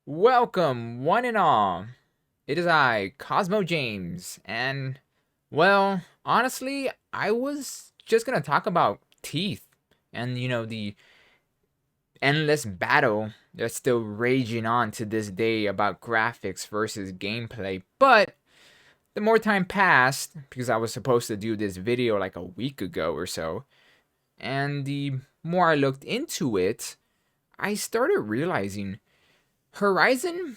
Welcome, one and all. It is I, Cosmo James, and well, honestly, I was just gonna talk about teeth and the endless battle that's still raging on to this day about graphics versus gameplay. But the more time passed, because I was supposed to do this video like a week ago or so, and the more I looked into it, I started realizing Horizon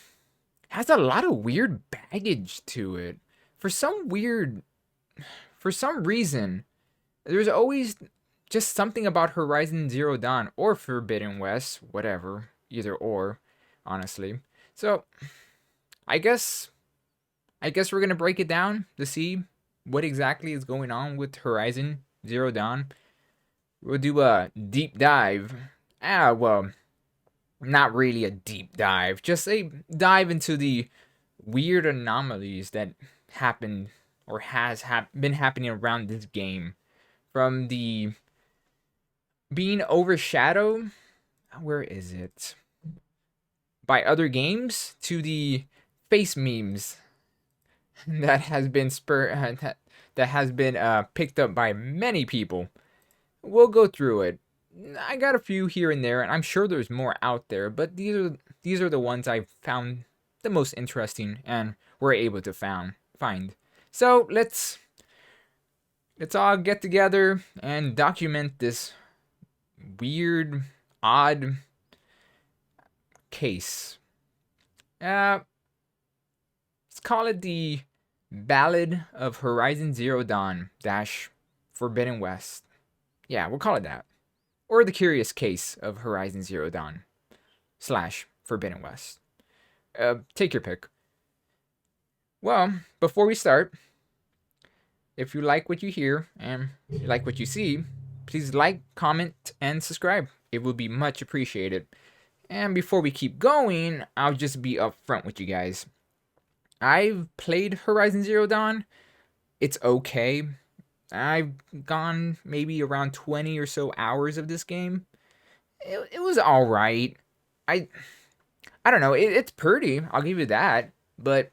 has a lot of weird baggage to it. For some weird, for some reason, there's always just something about Horizon Zero Dawn or Forbidden West, whatever, either or, honestly. So, I guess I guess we're going to break it down to see what exactly is going on with Horizon Zero Dawn. We'll do a deep dive. Well, not really a deep dive, just a dive into the weird anomalies that happened or been happening around this game, from the being overshadowed, where is it, by other games, to the face memes that has been that has been picked up by many people. We'll go through it. I got a few here and there, and I'm sure there's more out there, but these are the ones I found the most interesting and were able to find. So let's all get together and document this weird, odd case. Uh, let's call it the Ballad of Horizon Zero Dawn dash Forbidden West. Yeah, we'll call it that. Or the Curious Case of Horizon Zero Dawn slash Forbidden West. Take your pick. Well, before we start, if you like what you hear and you like what you see, please like, comment, and subscribe. It would be much appreciated. And before we keep going, I'll just be upfront with you guys. I've played Horizon Zero Dawn. It's okay. I've gone maybe around 20 or so hours of this game. It was all right. I I don't know. It's pretty. I'll give you that. But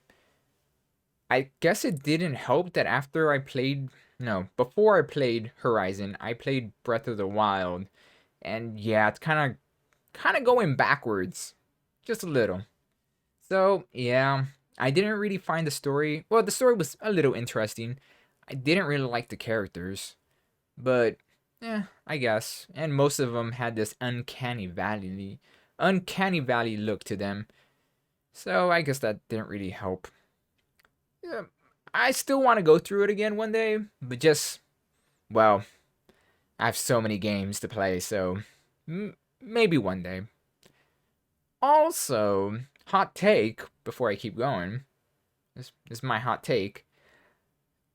I guess it didn't help that after I played, no, before I played Horizon, I played Breath of the Wild, and yeah, it's kind of going backwards, just a little. So yeah, I didn't really find the story. Well, the story was a little interesting. I didn't really like the characters, but yeah, I guess. And most of them had this uncanny valley look to them. So I guess that didn't really help. Yeah, I still want to go through it again one day, but just, well, I have so many games to play, so maybe one day. Also, hot take before I keep going. This is my hot take.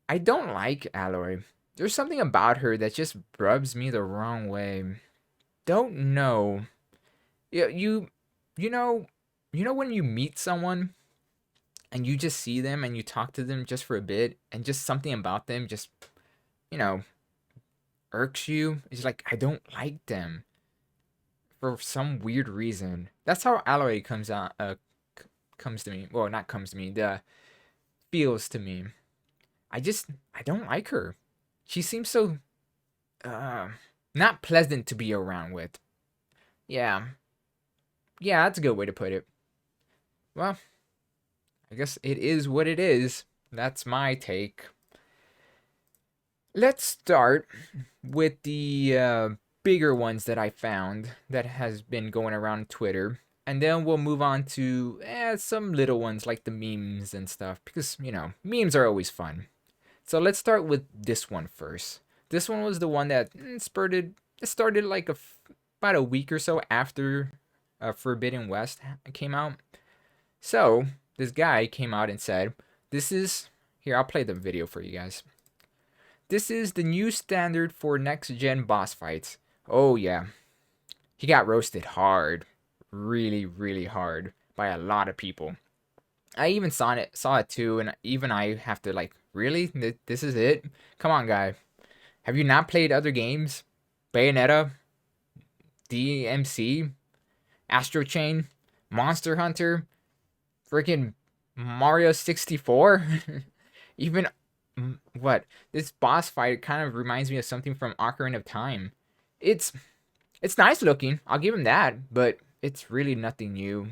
I don't like Aloy. There's something about her that just rubs me the wrong way. Don't know. Yeah, you know when you meet someone and you just see them and you talk to them just for a bit and just something about them just, you know, irks you. It's like I don't like them for some weird reason. That's how Aloy comes to me. Well, not comes to me. The feels to me. I don't like her. She seems so uh not pleasant to be around with. Yeah. Yeah, that's a good way to put it. Well, I guess it is what it is. That's my take. Let's start with the bigger ones that I found that has been going around Twitter. And then we'll move on to some little ones like the memes and stuff. Because, memes are always fun. So let's start with this one first. This one was the one that started like about a week or so after Forbidden West came out. So this guy came out and said, "This is here. I'll play the video for you guys. This is the new standard for next gen boss fights." Oh yeah, he got roasted hard, really, really hard by a lot of people. I even saw it too, and even I have to like, really, this is it? Come on, guy. Have you not played other games? Bayonetta, DMC, Astro Chain. Monster Hunter, freaking Mario 64. Even what this boss fight kind of reminds me of something from Ocarina of Time. It's it's nice looking. I'll give him that, but it's really nothing new.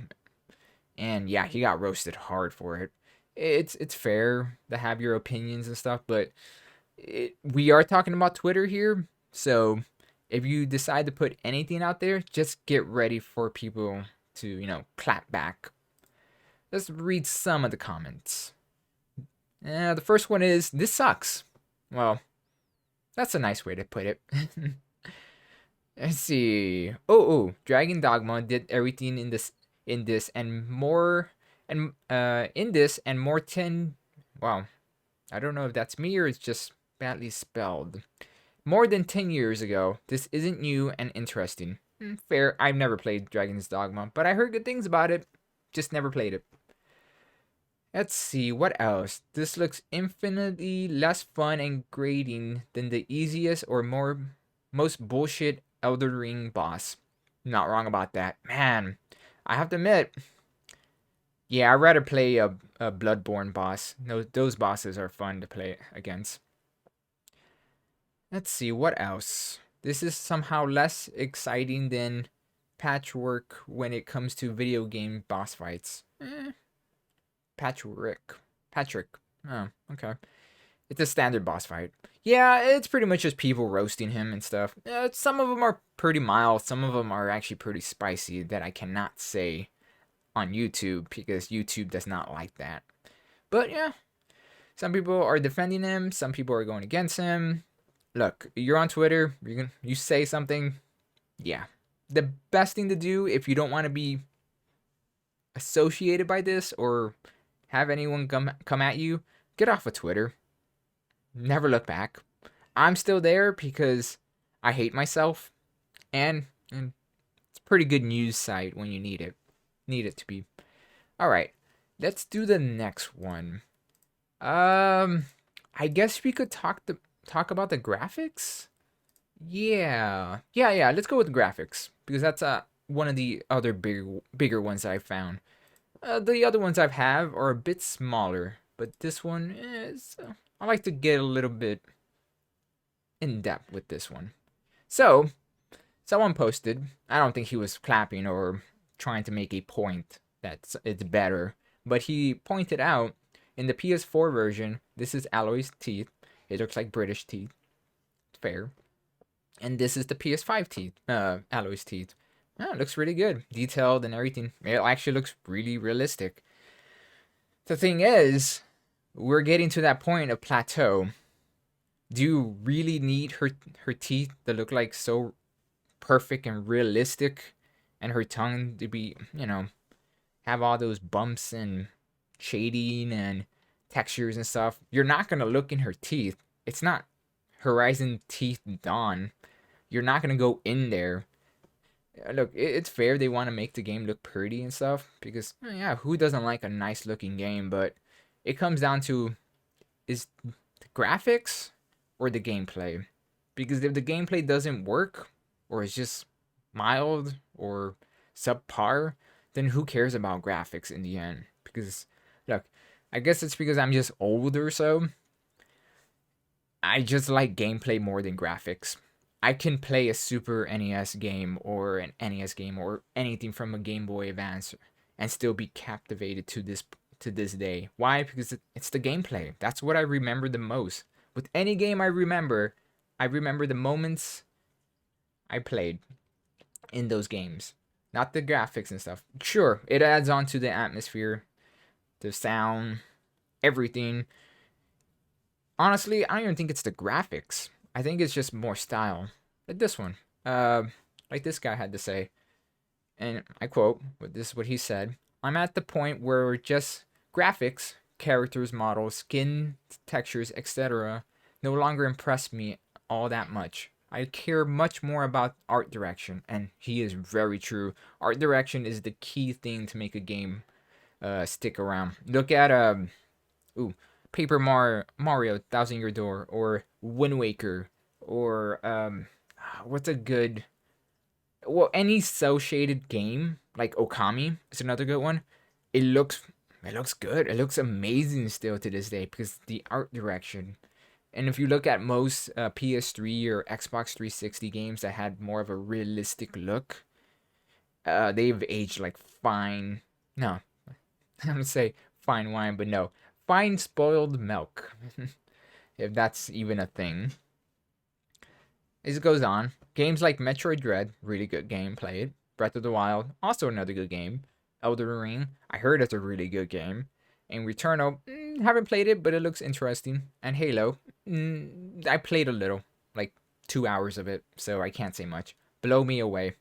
And yeah, he got roasted hard for it. It's fair to have your opinions and stuff, but we are talking about Twitter here, so if you decide to put anything out there, just get ready for people to clap back. Let's read some of the comments. The first one is, "This sucks." Well, that's a nice way to put it. Let's see. Dragon Dogma did everything in this and more and in this and more 10. Wow, I don't know if that's me or it's just badly spelled. More than 10 years ago. This isn't new and interesting. Fair. I've never played Dragon's Dogma, but I heard good things about it. Just never played it. Let's see, what else? This looks infinitely less fun and grating than the easiest or most bullshit Elden Ring boss. Not wrong about that. Man, I have to admit, yeah, I'd rather play a Bloodborne boss. Those bosses are fun to play against. Let's see, what else? This is somehow less exciting than Patchwork when it comes to video game boss fights. Patrick. Oh, okay. It's a standard boss fight. Yeah, it's pretty much just people roasting him and stuff. Some of them are pretty mild. Some of them are actually pretty spicy that I cannot say on YouTube because YouTube does not like that. But yeah, some people are defending him. Some people are going against him. Look, you're on Twitter. You say something. Yeah, the best thing to do if you don't want to be associated by this or have anyone come at you, get off of Twitter. Never look back. I'm still there because I hate myself, and it's a pretty good news site when you need it. Need it to be. All right, let's do the next one. I guess we could talk about the graphics. Yeah. Let's go with the graphics because that's one of the other bigger ones I found. The other ones I've have are a bit smaller, but this one is. I like to get a little bit in depth with this one. So, someone posted. I don't think he was clapping or trying to make a point that it's better, but he pointed out in the PS4 version, this is Aloy's teeth. It looks like British teeth. Fair. And this is the PS5 teeth. Aloy's teeth. Oh, it looks really good. Detailed and everything. It actually looks really realistic. The thing is, we're getting to that point of plateau. Do you really need her teeth to look like so perfect and realistic and her tongue to be, have all those bumps and shading and textures and stuff? You're not going to look in her teeth. It's not Horizon Teeth Dawn. You're not going to go in there. Look, it's fair they want to make the game look pretty and stuff because yeah, who doesn't like a nice looking game? But it comes down to, is the graphics or the gameplay? Because if the gameplay doesn't work or is just mild or subpar, then who cares about graphics in the end? Because look, I guess it's because I'm just old or so. I just like gameplay more than graphics. I can play a Super NES game or an NES game or anything from a Game Boy Advance and still be captivated to this day. Why? Because it's the gameplay. That's what I remember the most. With any game I remember the moments I played in those games, not the graphics and stuff. Sure, it adds on to the atmosphere, the sound, everything. Honestly, I don't even think it's the graphics. I think it's just more style. Like this one. Like this guy had to say. And I quote, but this is what he said. "I'm at the point where just graphics, characters, models, skin textures, etc. no longer impress me all that much. I care much more about art direction." And he is very true. Art direction is the key thing to make a game stick around. Look at Paper Mario Thousand Year Door or Wind Waker or what's a good, well, any cell shaded game like Okami is another good one. It looks it looks good. It looks amazing still to this day because the art direction. And if you look at most PS3 or Xbox 360 games that had more of a realistic look, they've aged like fine. No, I'm gonna say fine wine, but no, fine spoiled milk, if that's even a thing. As it goes on, games like Metroid Dread, really good game, play it. Breath of the Wild, also another good game. Elden Ring, I heard it's a really good game. And Returnal, haven't played it, but it looks interesting. And Halo, I played a little, like 2 hours of it, so I can't say much. Blow me away.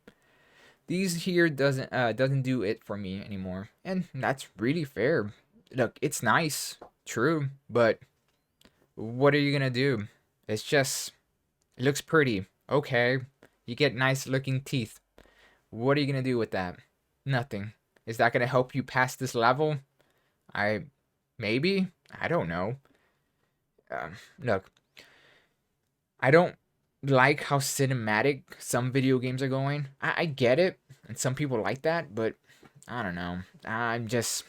These here doesn't do it for me anymore, and that's really fair. Look, it's nice, true, but what are you gonna do? It's just it looks pretty. Okay, you get nice looking teeth. What are you gonna do with that? Nothing. Is that gonna help you pass this level? I maybe I don't know. Look, I don't like how cinematic some video games are going. I get it, and some people like that, but I don't know. I guess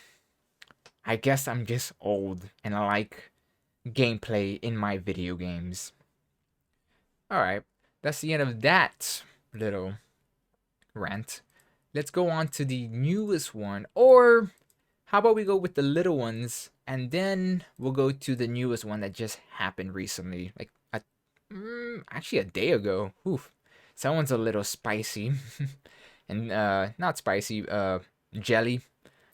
I'm just old, and I like gameplay in my video games. Alright, that's the end of that little rant. Let's go on to the newest one, or how about we go with the little ones, and then we'll go to the newest one that just happened recently, like actually a day ago. Oof, someone's a little spicy, and not spicy, jelly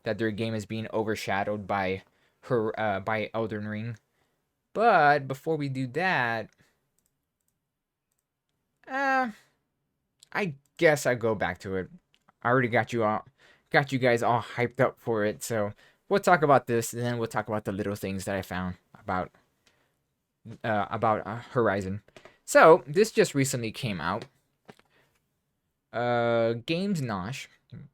that their game is being overshadowed by by Elden Ring. But before we do that, uh, I guess I go back to it. I already got you guys all hyped up for it. So we'll talk about this, and then we'll talk about the little things that I found about Horizon. So this just recently came out. Games Nosh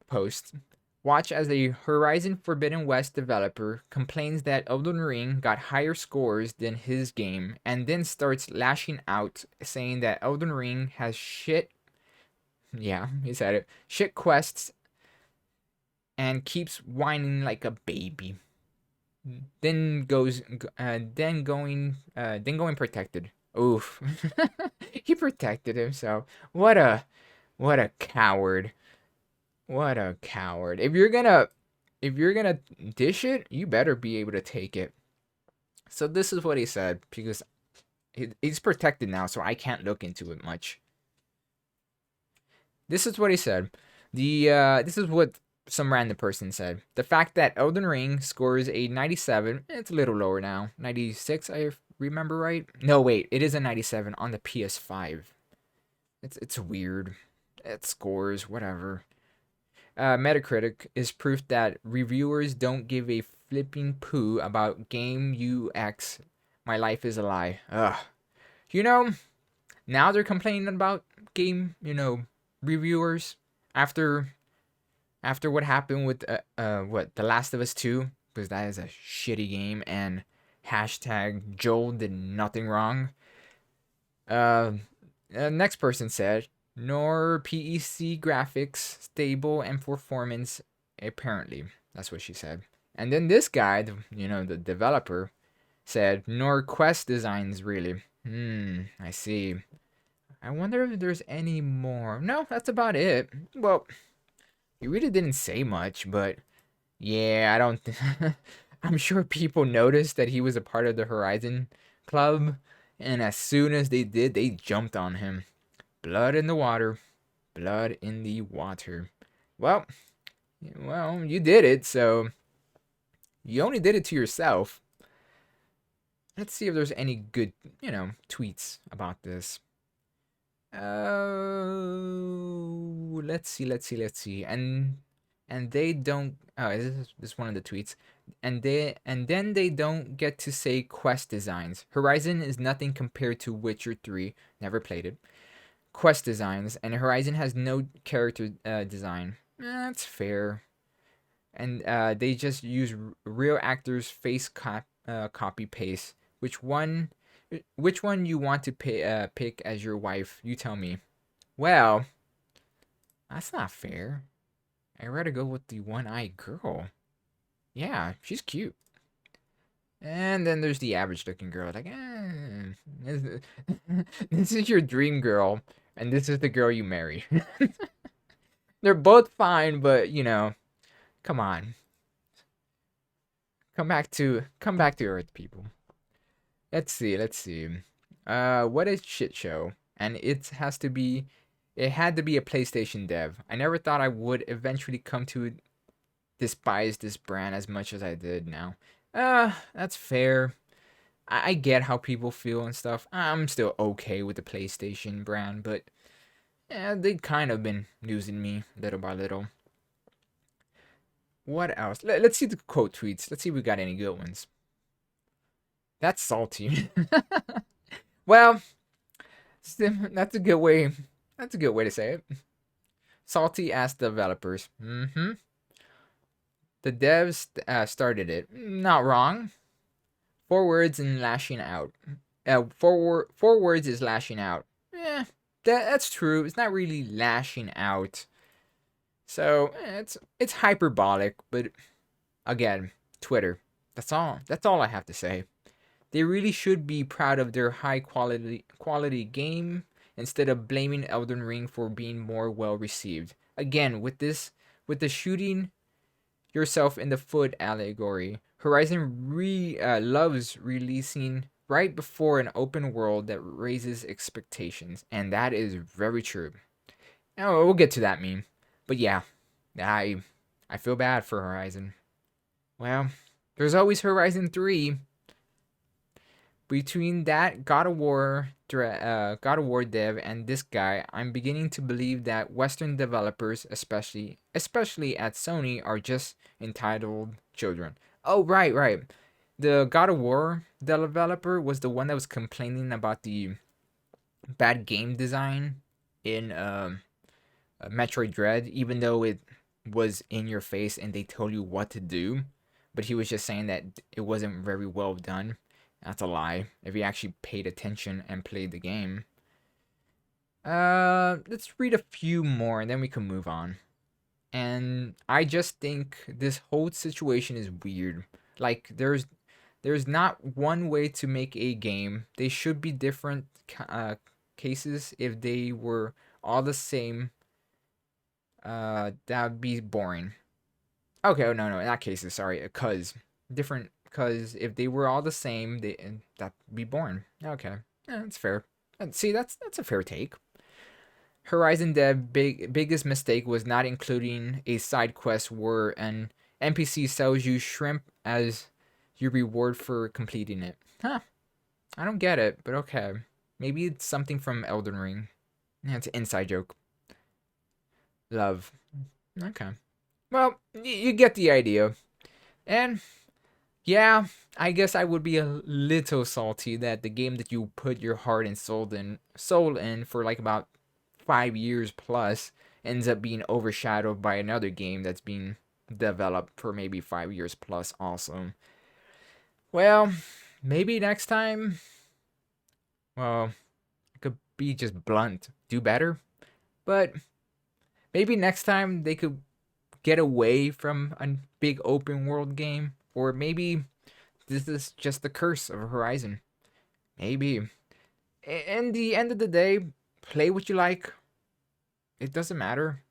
post. Watch as a Horizon Forbidden West developer complains that Elden Ring got higher scores than his game and then starts lashing out, saying that Elden Ring has shit. Yeah, he said it. Shit quests and keeps whining like a baby. Then then going protected. Oof. He protected himself. What a coward. What a coward. If you're gonna dish it, you better be able to take it. So this is what he said because he's protected now, so I can't look into it much. This is what he said. This is what some random person said. The fact that Elden Ring scores a 97, it's a little lower now. 96, I remember right. No, wait, it is a 97 on the PS5. It's weird. It scores whatever. Metacritic is proof that reviewers don't give a flipping poo about game UX. My life is a lie. Ugh. You know, now they're complaining about game, reviewers after what happened with what The Last of Us 2, because that is a shitty game, and hashtag Joel did nothing wrong. Next person said, nor PEC graphics stable and performance apparently. That's what she said. And then this guy, the developer, said, nor quest designs really. I see. I wonder if there's any more. No, that's about it. Well, he really didn't say much, but yeah, I don't. I'm sure people noticed that he was a part of the Horizon Club, and as soon as they did, they jumped on him. Blood in the water. Blood in the water. Well, you did it, so you only did it to yourself. Let's see if there's any good, tweets about this. Let's see. And they don't. Oh, this is one of the tweets. And then they don't get to say quest designs. Horizon is nothing compared to Witcher 3. Never played it. Quest designs, and Horizon has no character design. That's fair. And they just use real actors' face copy paste. Which one you want to pick as your wife? You tell me. Well, that's not fair. I'd rather go with the one-eyed girl. Yeah, she's cute. And then there's the average-looking girl. Like, this, this is your dream girl, and this is the girl you marry. They're both fine, but come on, come back to Earth, people. Let's see, let's see. What is shit show? And it had to be a PlayStation dev. I never thought I would eventually come to despise this brand as much as I did now. That's fair. I get how people feel and stuff. I'm still okay with the PlayStation brand, but yeah, they kind of been losing me little by little. What else? Let's see the quote tweets. Let's see if we got any good ones. That's salty. Well, that's a good way. That's a good way to say it. Salty ass developers. Mm-hmm. The devs started it. Not wrong. 4 words and lashing out. Four words is lashing out. That's true. It's not really lashing out. So it's hyperbolic, but again, Twitter. That's all. That's all I have to say. They really should be proud of their high quality game instead of blaming Elden Ring for being more well received. Again, with the shooting yourself in the foot allegory, Horizon loves releasing right before an open world that raises expectations, and that is very true. Oh, we'll get to that meme, but yeah, I I feel bad for Horizon. Well, there's always Horizon 3. Between that God of War dev and this guy, I'm beginning to believe that Western developers, especially at Sony, are just entitled children. Oh, right, right. The God of War developer was the one that was complaining about the bad game design in Metroid Dread, even though it was in your face and they told you what to do. But he was just saying that it wasn't very well done. That's a lie. If you actually paid attention and played the game. Let's read a few more and then we can move on. And I just think this whole situation is weird. Like there's not one way to make a game. They should be different cases. If they were all the same, that'd be boring. Okay, oh, no, no, not cases. Sorry, cause different. Cause if they were all the same, that'd be boring. Okay, yeah, that's fair. And see, that's a fair take. Horizon Dev biggest mistake was not including a side quest where an NPC sells you shrimp as your reward for completing it. Huh? I don't get it, but okay. Maybe it's something from Elden Ring. Yeah, it's an inside joke. Love. Okay. Well, you get the idea. And yeah, I guess I would be a little salty that the game that you put your heart and soul in for like about 5 years plus ends up being overshadowed by another game that's being developed for maybe 5 years plus also. Well, maybe next time, well, I could be just blunt, do better. But maybe next time they could get away from a big open world game. Or maybe this is just the curse of Horizon. Maybe. In the end of the day, play what you like. It doesn't matter,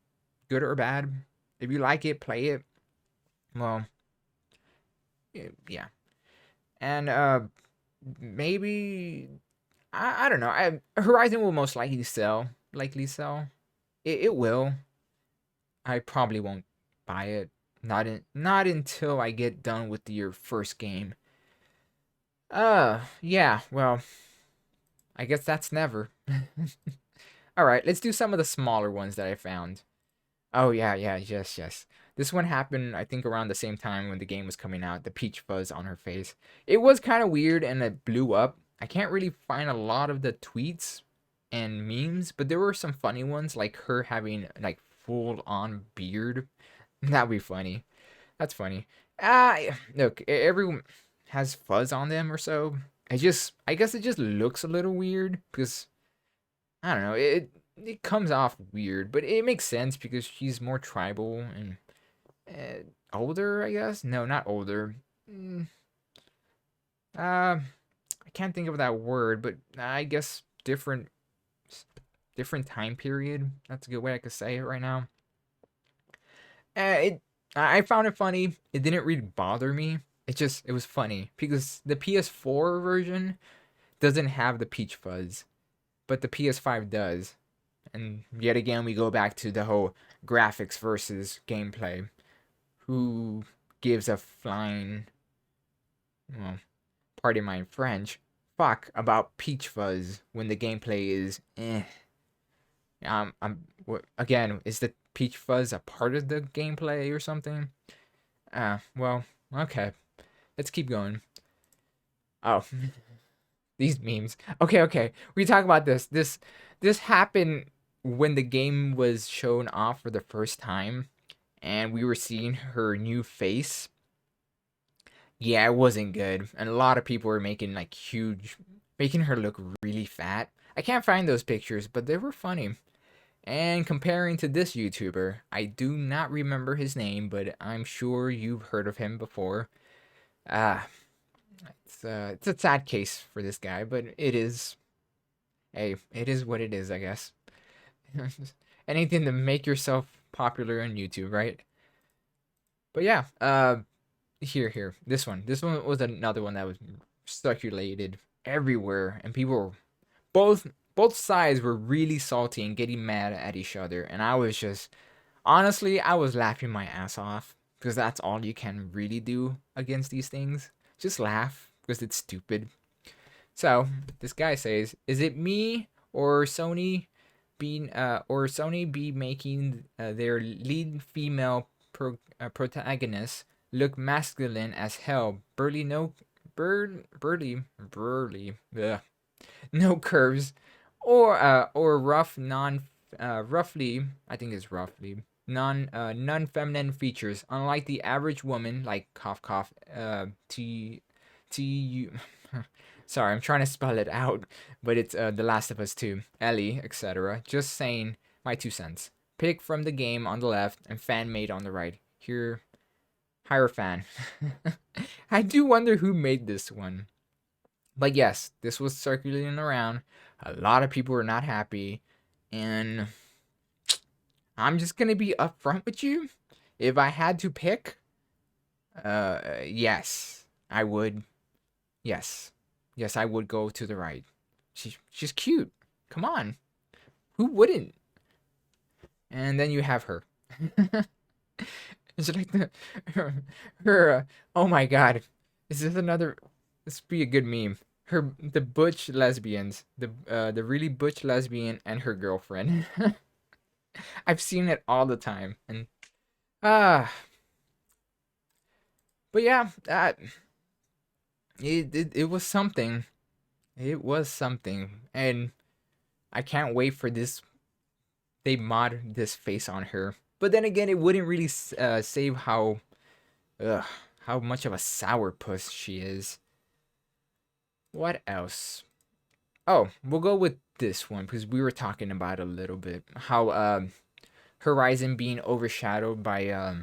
good or bad. If you like it, play it. Well, yeah. And maybe I don't know. Horizon will most likely sell. Likely sell. It will. I probably won't buy it. Not until I get done with your first game. Yeah, well, I guess that's never. All right, let's do some of the smaller ones that I found. Oh yeah, yeah, yes, yes. This one happened, I think, around the same time when the game was coming out. The peach fuzz on her face. It was kind of weird, and it blew up. I can't really find a lot of the tweets and memes, but there were some funny ones, like her having like full on beard. That'd be funny. That's funny. Look, everyone has fuzz on them or so. I guess it just looks a little weird because I don't know. it comes off weird, but it makes sense because she's more tribal and older, I guess. No, not older. Mm, I can't think of that word, but I guess different time period. That's a good way I could say it right now. It I found it funny. It didn't really bother me. It was funny because the PS4 version doesn't have the peach fuzz, but the PS5 does. And yet again, we go back to the whole graphics versus gameplay. Who gives a flying, well, pardon my French, fuck about peach fuzz when the gameplay is eh? Again, is the peach fuzz a part of the gameplay or something? Well, okay, let's keep going. Oh, these memes. Okay. We talk about this. This happened when the game was shown off for the first time, and we were seeing her new face. Yeah, it wasn't good, and a lot of people were making like making her look really fat. I can't find those pictures, but they were funny. And comparing to this YouTuber, I do not remember his name, but I'm sure you've heard of him before. Ah, it's a sad case for this guy, but it is. Hey, it is what it is, I guess. Anything to make yourself popular on YouTube, right? But yeah, here, this one was another one that was circulated everywhere, and people were both sides were really salty and getting mad at each other, and I was just honestly, I was laughing my ass off because that's all you can really do against these things. Just laugh because it's stupid. So this guy says, "Is it me or Sony be making their lead female protagonist look masculine as hell? Burly, ugh, no curves, or rough non roughly I think it's roughly non feminine features, unlike the average woman like cough cough t sorry, I'm trying to spell it out, but it's The Last of Us 2, Ellie, etc. Just saying my 2 cents. Pick from the game on the left and fan made on the right. Here, hire fan. I do wonder who made this one. But yes, this was circulating around. A lot of people were not happy. And I'm just going to be upfront with you. If I had to pick, yes, I would. Yes. Yes, I would go to the right. She's cute. Come on. Who wouldn't? And then you have her. It's like oh my god. Is this another this would be a good meme. The butch lesbians, the really butch lesbian and her girlfriend. I've seen it all the time, and ah, but yeah, it was something. It was something, and I can't wait for this. They mod this face on her, but then again, it wouldn't really save ugh, how much of a sourpuss she is. What else? Oh, we'll go with this one because we were talking about it a little bit. How Horizon being overshadowed by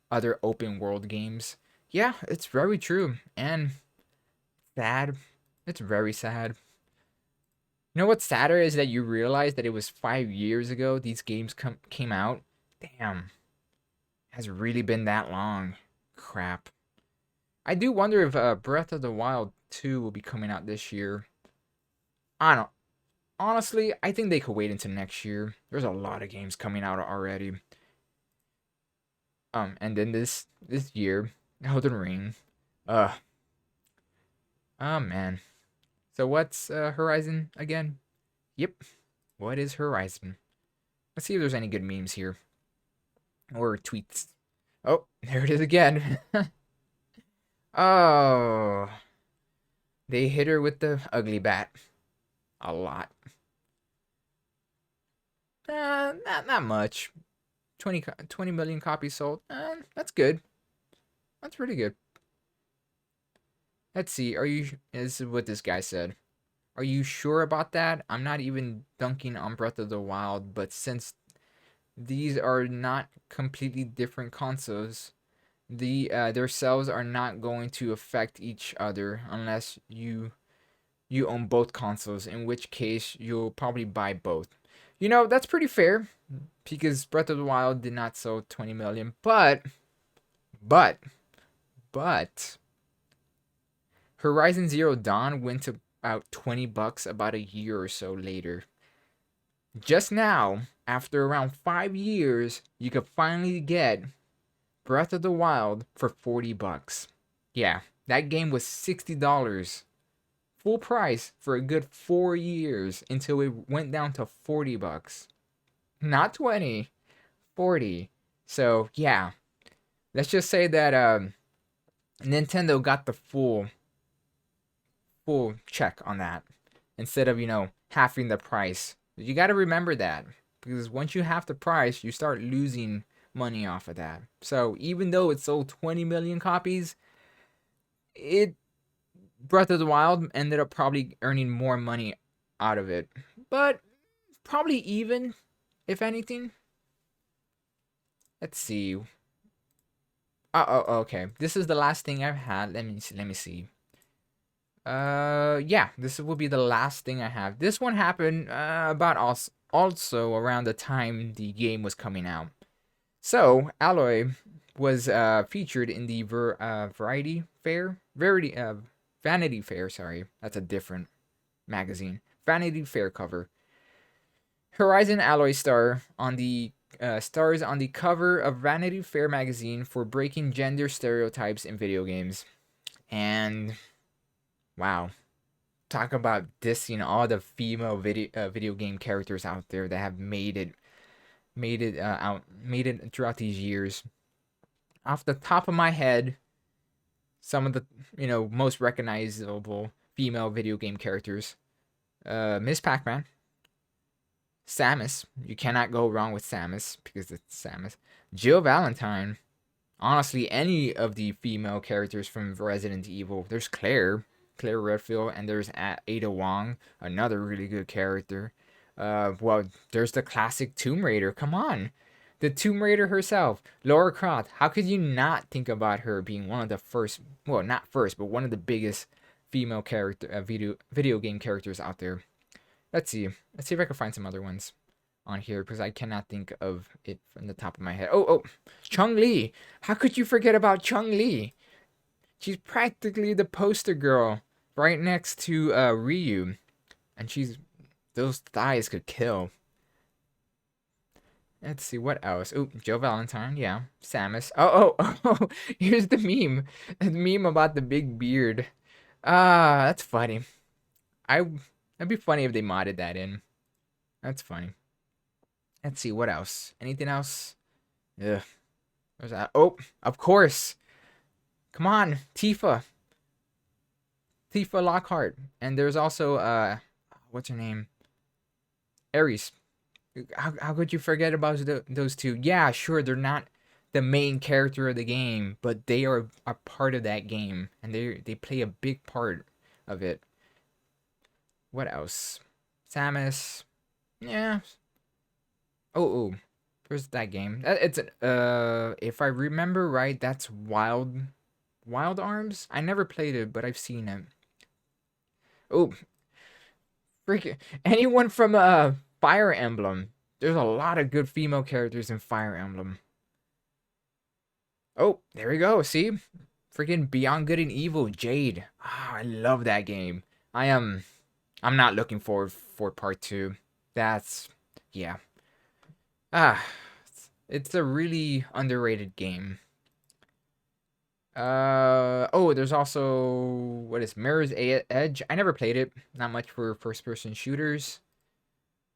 other open world games. Yeah, it's very true and sad. It's very sad. You know what's sadder is that you realize that it was 5 years ago these games came out. Damn, has really been that long. Crap. I do wonder if Breath of the Wild 2 will be coming out this year. I don't. Honestly, I think they could wait until next year. There's a lot of games coming out already. And then this year, Elden Ring. Uh, oh man. So what's Horizon again? Yep. What is Horizon? Let's see if there's any good memes here or tweets. Oh, there it is again. Oh, they hit her with the ugly bat a lot. Not much. 20 million copies sold. That's good. That's pretty good. Let's see. This is what this guy said. Are you sure about that? I'm not even dunking on Breath of the Wild, but since these are not completely different consoles, their sales are not going to affect each other unless you own both consoles, in which case you'll probably buy both. That's pretty fair because Breath of the Wild did not sell 20 million, but but Horizon Zero Dawn went to about $20 about a year or so later. Just now, after around 5 years, you could finally get Breath of the Wild for $40. Yeah, that game was $60 full price for a good 4 years until it went down to $40. Not 20, 40. So, yeah. Let's just say that Nintendo got the full check on that instead of, halving the price. You got to remember that because once you half the price, you start losing money off of that. So, even though it sold 20 million copies, it Breath of the Wild ended up probably earning more money out of it. But probably even, if anything. Let's see. Oh, okay. This is the last thing I've had. Let me see. Yeah, this will be the last thing I have. This one happened about also around the time the game was coming out. So, Alloy was featured in the Vanity Fair, sorry. That's a different magazine. Vanity Fair cover. Horizon Alloy stars on the cover of Vanity Fair magazine for breaking gender stereotypes in video games. And wow, talk about dissing all the female video game characters out there that have made it throughout these years. Off the top of my head, some of the most recognizable female video game characters: Miss Pac-Man, Samus. You cannot go wrong with Samus because it's Samus. Jill Valentine. Honestly, any of the female characters from Resident Evil. There's Claire Redfield, and there's Ada Wong, another really good character. Well, there's the classic Tomb Raider. Come on, the Tomb Raider herself, Lara Croft. How could you not think about her being one of the first? Well, not first, but one of the biggest female character video game characters out there. Let's see. Let's see if I can find some other ones on here because I cannot think of it from the top of my head. Oh, Chun-Li. How could you forget about Chun-Li? She's practically the poster girl right next to Ryu. And those thighs could kill. Let's see what else. Oh, Joe Valentine, yeah. Samus. Oh, here's the meme. The meme about the big beard. Ah, that's funny. That'd be funny if they modded that in. That's funny. Let's see what else. Anything else? Ugh. Where's that? Oh, of course. Come on, Tifa Lockhart. And there's also what's her name? Ares. How could you forget about those two? Yeah, sure, they're not the main character of the game, but they are a part of that game, and they play a big part of it. What else? Samus. Yeah. Oh. Where's that game? It's if I remember right, that's Wild Arms. I never played it, but I've seen it. Oh, freaking anyone from Fire Emblem. There's a lot of good female characters in Fire Emblem. Oh, there we go. See? Freaking Beyond Good and Evil, Jade. I love that game. I'm not looking forward for part 2. That's yeah. Ah, it's a really underrated game. There's also what is Mirror's Edge. I never played it. Not much for first-person shooters.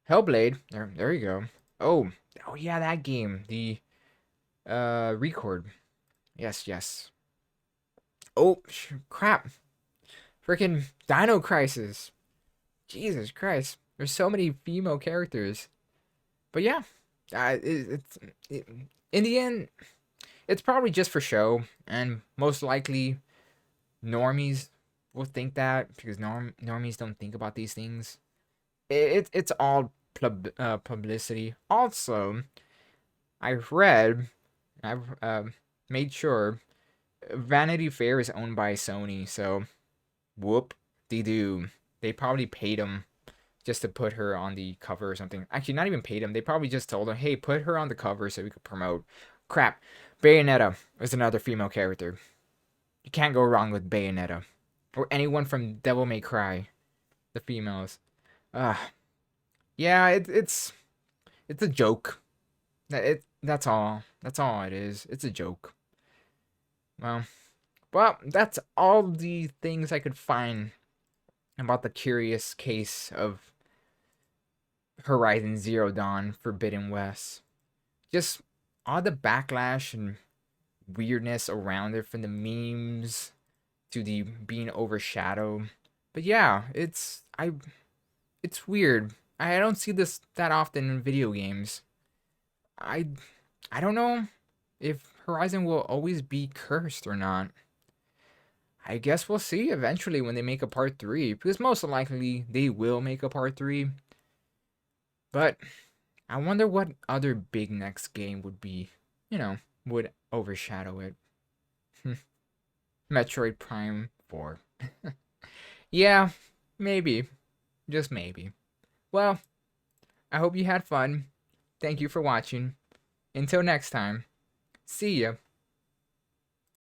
Hellblade. There you go. Oh yeah, that game. The Record. Yes. Oh crap! Freaking Dino Crisis. Jesus Christ! There's so many female characters. But yeah, in the end, it's probably just for show, and most likely normies will think that because normies don't think about these things. It's all publicity. Also, I've read, I've made sure Vanity Fair is owned by Sony, so whoop de doo. They probably paid him just to put her on the cover or something. Actually, not even paid him. They probably just told him, hey, put her on the cover so we could promote. Crap. Bayonetta is another female character. You can't go wrong with Bayonetta. Or anyone from Devil May Cry. The females. Yeah, it's a joke. That's all. That's all it is. It's a joke. Well, that's all the things I could find about the curious case of Horizon Zero Dawn Forbidden West. Just all the backlash and weirdness around it, from the memes to the being overshadowed. But yeah, it's weird. I don't see this that often in video games. I I don't know if Horizon will always be cursed or not. I guess we'll see eventually when they make a part 3, because most likely they will make a part 3. But I wonder what other big next game would be, would overshadow it. Metroid Prime 4. Yeah, maybe. Just maybe. Well, I hope you had fun. Thank you for watching. Until next time, see ya.